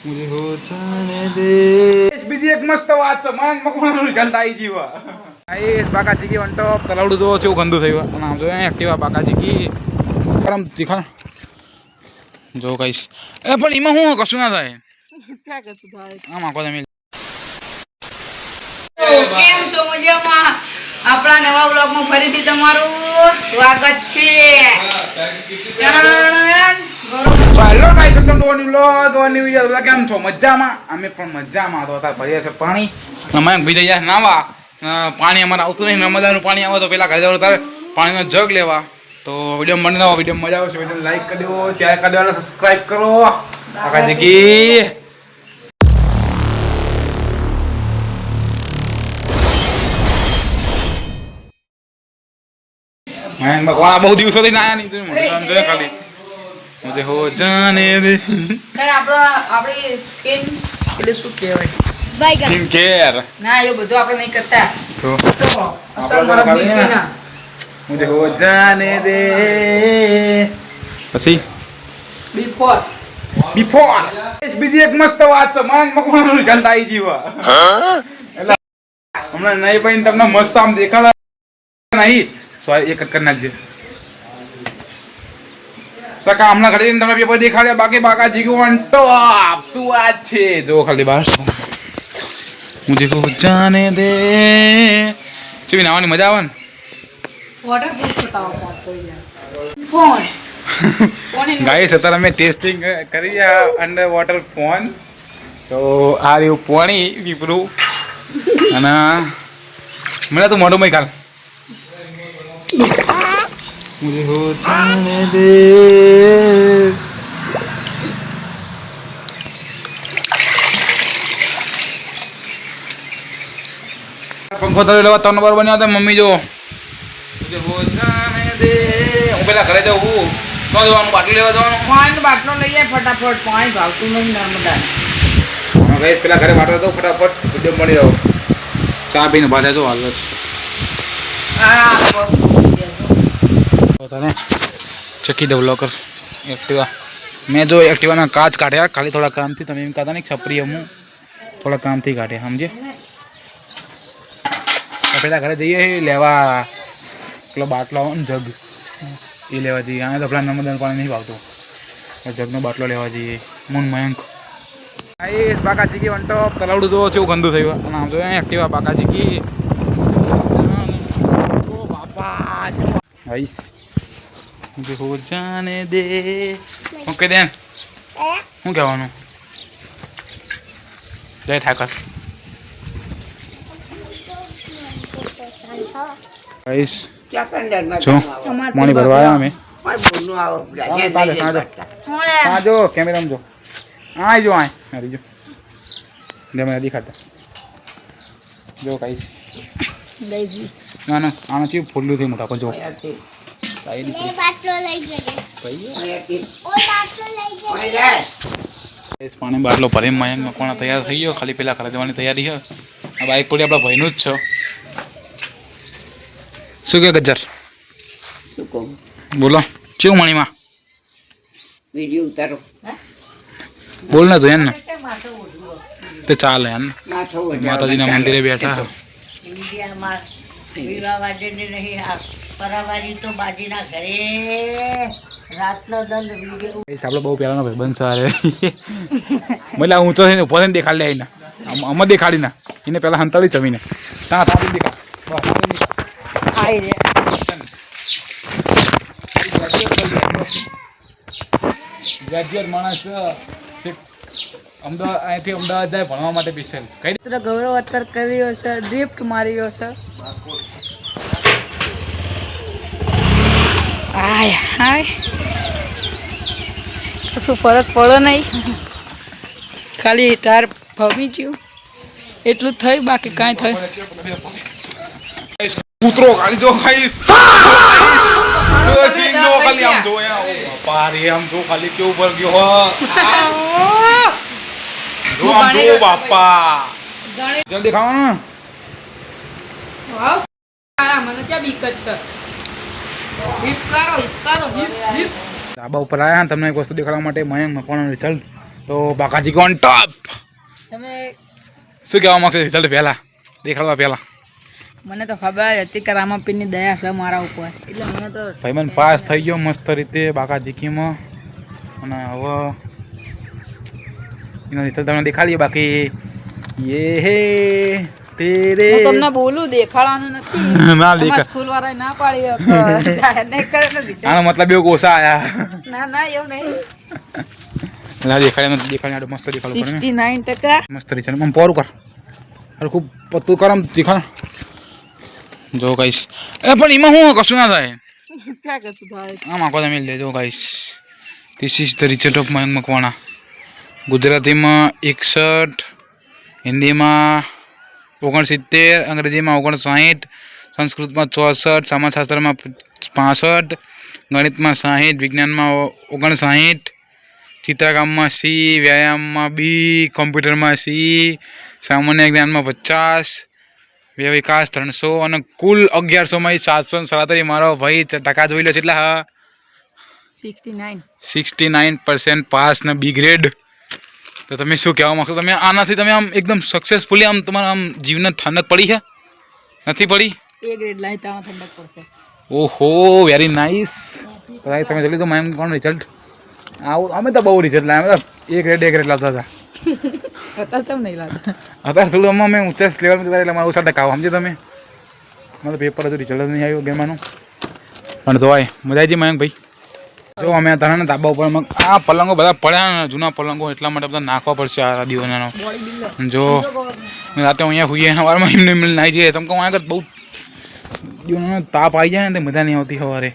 मुझे हो जाने दे બીજી એક મસ્ત વાત છે માંગ મકવાનું રિઝલ્ટ આવી જીવા આઈસ બાકાજી કી વન ટોપ તલાવડું જો છે ગંદુ થયું અને આમ જો એક્ટિવા બાકાજી કી પરમ તીખા જો ગાઈસ એ પણ એમાં હું કશું ના થાય ક્યાં કશું થાય આમ આખો તમે કેમ છો મજામાં આપણા નવા બ્લોગમાં ફરીથી તમારું સ્વાગત છે ચાલો ગાઈસ એકદમ નવો વ્લોગ નવો વિડિયો કેમ છો મજામાં અમે પણ મજામાં તો હતા ભરીએ છે પાણી અમે ભી જઈએ નાવા પાણી અમારે આવતું નહીં નર્મદાનું પાણી આવે તો પેલા ઘરે જવાનું તારે પાણીનો જગ લેવા તો વિડિયો મને નવો વિડિયો મજા આવશે તો લાઈક કરી દો શેર કરી દો અને સબસ્ક્રાઇબ કરો બાકાજી કી मैं भगवान बहुत દિવસોથી ના આયા નહીં તું મને સમજો ખાલી મુझे हो जाने दे કઈ આપણી સ્કિન એટલે શું કહેવાય સ્કિન કેર ના એ બધું આપણે નહીં કરતા તો અસલ મરદની સ્કિન मुझे हो जाने दे પછી બિફોર બીજી એક મસ્ત વાત છે માંગ મકવાનું રિઝલ્ટ આવી જીવા એટલે હમણાં નહીં ભાઈ તમને મસ્ત આમ દેખાડા નહીં સોરી એક કરી નાખજો તો કામના ઘરે તમે પેપર દેખાડ્યા બાકી બાકાજી કો વન ટોપ શું વાત છે જો ખાલી બહાર મુझे को जाने दે ચીવી નાવાની મજા આવે ને વોટરપ્રૂફ બતાવો ફોન ગાઈસ અત્યારે અમે ટેસ્ટિંગ કરી અંડર વોટર ફોન તો આ રહ્યું પાણી પીપરું અને મને તો મોઢું મય કાલ मुझे हो जाने दे पंखो तो लेवा 3 नंबर बन्या था मम्मी जो मुझे हो जाने दे હું પેલા ઘરે જાઉં તો જવાનું બાટલો લેવા જવાનું પાણી બાટલો લઈએ ફટાફટ પાણી ભાવતું નહીં નર્મદા હા ગાઈસ પેલા ઘરે બાટલો દો ફટાફટ વિડિયો મળી જાવ ચા પીને પાછા જો હાલત तने चक्की दे ब्लॉकर एक्टिवा मैं जो एक्टिवा ना कांच काटे खाली थोड़ा काम थी तमें कहता नहीं छपरी हम थोड़ा काम थी काटे समझे पहला घरे जाइए लेवा पेलो बाटलो जग ये लेवा जाइए आने तो अपना नर्मदा पानी नहीं भावतो जग नो बाटलो लेवा जाइए मून मयंक गाइस बाकाजी की वन टॉप तलावडू जो છે ગંદુ થયું અને આમ જો एक्टिवा बाकाजी की ओ बाबा गाइस मुझे हो जाने दे ओके देन હું કહેવાનું જય ઠાકર ગાઈસ क्या करना જો પાણી ભરવા આવ્યા અમે बोलनो आओ આ જો કેમેરામાં જો આ જો આ મારી જો દે મને દેખાતા જો ગાઈસ ના ના આનો ચીપ ફૂલ્લું થઈ મોટા પણ જો પાણી બાટલો ભરી મયંક મકવાણા તૈયાર થઈ ગયો ખાલી પેલા ઘરે જવાની તૈયારી છે આ બાઈક પડી આપણા ભાઈનું જ છે શું કે ગજ્જર બોલો ચેવું મણીમાં वीडियो उतारो બોલ ને તો એમ ને તે ચાલે એમ માતાજીના મંદિરે બેઠા વિવાહ વાજે નહીં પરાવારી તો બાજીના ઘરે રાતનો દંડ વિડિયો આપણે બહુ પહેલાનો ભાઈ બંધ સારે એટલે હું તો ઉભો થઈને દેખાડી લે એને અમે દેખાડી ના એને પહેલા હંતાળી જમીને ત્યાં તારી દેખા આઈ રે ગ્રેજ્યુએટ માણસ અમદાવાદ અહીંથી અમદાવાદ જાય ભણવા માટે સ્પેશિયલ કઈ ગૌરવ અત્યારે કર્યો છે ડ્રિફ્ટ માર્યો છે આય હાય કશું ફરક પડે નહીં ખાલી તાર ભમી ગયું એટલું થઈ બાકી કાંઈ થયું કૂતરો ખાલી જો ખાઈ જો સિંગ જો ખાલી આમ જો પારી આમ જો ખાલી ચે ઉપર ગયો હો જો આમ જો બાપા જલ્દી ખાવાનું વાવ મને ચા બીક જ છે હિપ કરો ધાબા ઉપર આવ્યા તમને એક વસ્તુ દેખાડવા માટે મયંક મકવાણાનું રિઝલ્ટ. તો બાકાજી કોણ ટોપ તમે શું કહેવા માંગશે રિઝલ્ટ પહેલાં દેખાડવા પહેલાં? મને તો ખબર જ હતી કે રામાપીરની દયા છે મારા ઉપર, એટલે મને તો ભાઈબંધ પાસ થઈ ગયો મસ્ત રીતે બાકાજીકીમાં. અને હવે એનો રિઝલ્ટ તમને દેખાડીએ. બાકી યે હે તેરે હું તમને બોલું દેખાડવાનું નથી. ના તમારા દેખા સ્કૂલ વાળાએ ના પાડી નહીં કરે નથી. આનો મતલબ એવું ઓછા આયા ના ના એવું નહીં. ના દેખાડે નથી દેખાડે મસ્ત દેખાડું 69% મસ્ત રીતે આમ પોરું કર અરે ખૂબ પતું કર આમ દેખાડ. જો ગાઈસ પણ એમાં હું કશું ના થાય. ક્યાં કશું થાય? આમ આખો તમે લેજો guys. This is the result of Mayank Makwana. ગુજરાતીમાં 61, હિન્દીમાં 69, અંગ્રેજીમાં 59, સંસ્કૃતમાં 64, સમાજશાસ્ત્રમાં 65, ગણિતમાં 60, વિજ્ઞાનમાં 59, ચિત્રકામમાં C, વ્યાયામમાં B, કોમ્પ્યુટરમાં C, સામાન્ય જ્ઞાનમાં 50, વ્યય વિકાસ 300 અને કુલ 1100માં 737. મારો ભાઈ ટકા જોઈ લો છે એટલે હા 69% પાસ ને બી ગ્રેડ. તો તમે શું કહેવા માગશો? તમે આનાથી તમે આમ એકદમ સક્સેસફુલી આમ તમારા આમ જીવને ઠંડક પડી છે નથી પડી? એ ગ્રેડ લાઈ તાણ ઠંડક પડશે. ઓહો વેરી નાઇસ. ભાઈ તમે જોઈ લીધું મયંક કોણ રિઝલ્ટ? આવું અમે તો બહુ રિઝલ્ટ લાવ્યા. અમે તો એ ગ્રેડ લાવતા હતા. અત્યારે તમે નહીં લાવતા. અત્યારે થોડું અમે ઊંચા લેવલ એટલે મારે ઓછા ટકા આવો સમજે તમે. મારે પેપર હજુ રિઝલ્ટ નહીં આવ્યું ગેમાનું પણ તો ભાઈ મજા આવી મયંક ભાઈ. જો અમે તારા ધાબા ઉપર આ પલંગો બધા પડ્યા ને જૂના પલંગો એટલા માટે બધા નાખવા પડશે આ દિવસનો. જો રાતે અહીંયા હોઈએ સવારમાં એમને એમને નાહી જઈએ. તમે કહું આગળ બહુ દિવસનો તાપ આવી જાય ને તે મજા નહીં આવતી. સવારે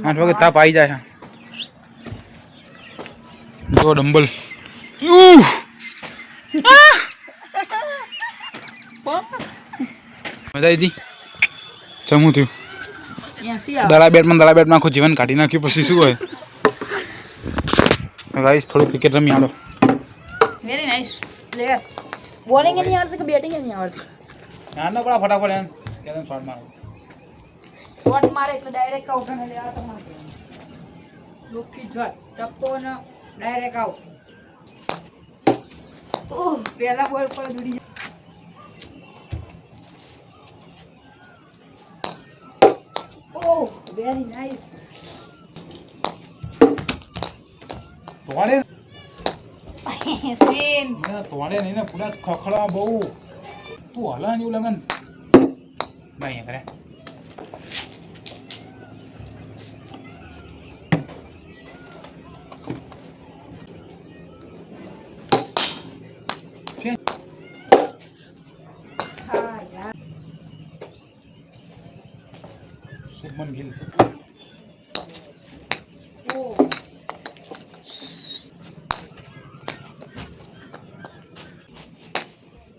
8 વાગે તાપ આવી જાય. જો ડમ્બલ મજા આવી જમું થયું. દડા બેટમાં આખું જીવન કાઢી નાખ્યું પછી શું હોય. ગાઈસ થોડું ક્રિકેટ રમી આલો. Very nice player. બોલિંગ નહીં આવડતી કે બેટિંગ નહીં આવડતી? નાનો પડા ફટાફટ એમ કેમ શોટ મારો. શોટ મારે એટલે ડાયરેક્ટ આઉટ અને લેવા તમારે. લુકી શોટ ટપ્પો ને ડાયરેક્ટ આઉટ. ઓહ પહેલા બોલ પર દુડી જાય. ઓહ વેરી નાઇસ. તોડે સ્પિન. તોડે નહીં ને પૂરા ખખડા બહુ તું હલા ને એવું લગન ભાઈ કરે. શુભમન ગિલ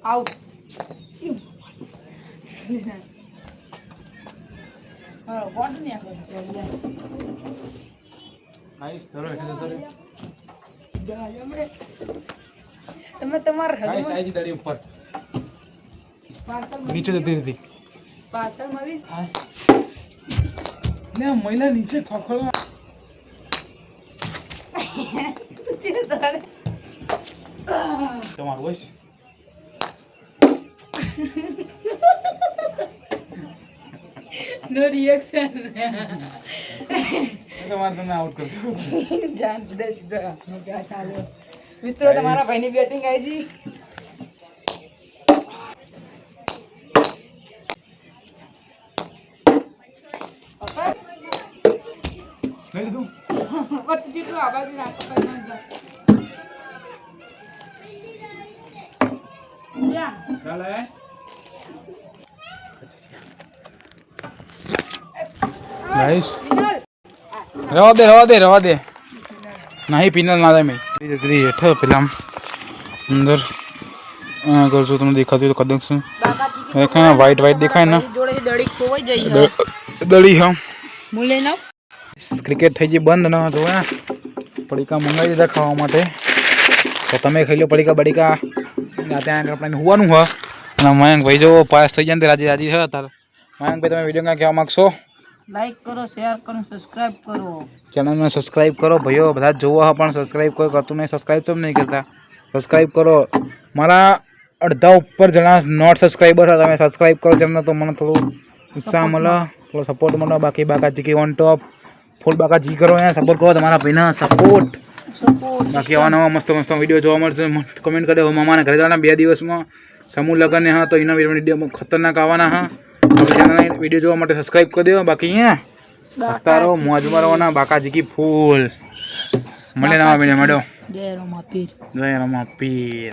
આઉટ. હા બોલ નહીં આગળ. નાઈસ ધરો એટલે ધરો. તમે તમાર નાઈસ આજી દડી ઉપર પાર્સલ નીચે જતી હતી. પાર્સલ મળી ને મહિલા નીચે ખખડવા તમારું વોઇસ નો રિએક્શન. તમારે તમે આઉટ કરી જાન દે સીધા નો ક્યાં ચાલ્યો. મિત્રો તમારા ભાઈની બેટિંગ આવી જી. લઈ લીધું. બટ જેટલું આ બાજુ રાખો પછી જા. ચાલે ગાઈસ રવા દે નહીં પીનલ ના થાય મેં જતી હેઠળ પેલા અંદર કરજો તમને દેખાતું હોય તો કદક શું દેખાય વ્હાઈટ દેખાય ને જોડે દડી ખોવાઈ જઈ દડી હા હું લઈ લઉં. ક્રિકેટ થઈ ગઈ બંધ ન હતો પડીકા મંગાવી દીધા ખાવા માટે. તો તમે ખાઈ લો પડીકા બડીકા. ત્યાં આગળ આપણે હોવાનું હોય અને મયંક ભાઈ જો પાસ થઈ જાય ને રાજી છે. તાર મયંક ભાઈ તમે વિડીયો ક્યાં કહેવા માગશો? લાઈક કરો, શેર કરો, સબસ્ક્રાઇબ કરો. ચેનલને સબસ્ક્રાઇબ કરો ભાઈઓ, બધા જોવો હા પણ સબસ્ક્રાઇબ કોઈ કરતું નહીં. સબસ્ક્રાઇબ તો નહીં કરતા. સબસ્ક્રાઇબ કરો. મારા અડધા ઉપર જણા નોટ સબસ્ક્રાઈબર હતા. તમે સબસ્ક્રાઇબ કરો ચેનલ તો મને થોડું ઉત્સાહ મળે, થોડો સપોર્ટ મળે. બાકી બાકા જીકી ઓન ટોપ ફૂલ બાકા જી કરો, અહીંયા સપોર્ટ કરો તમારા ભાઈને સપોર્ટ. બાકી આવા નવા મસ્ત મસ્ત વિડીયો જોવા મળશે. કમેન્ટ કરી દો. મામાના ઘરે જવાના 2 દિવસમાં સમૂહ લગ્ન હા, તો એના વિડીયો ખતરનાક આવવાના હા. ચેનલના વિડીયો જોવા માટે સબસ્ક્રાઇબ કરી દો. બાકી અહીંયા હસતા રહો, મોજમાં રહો. બાકા જીકી ફૂલ મળે નવા વિડીયો મળ્યો. જય રમા પીર. જય રમા પીર.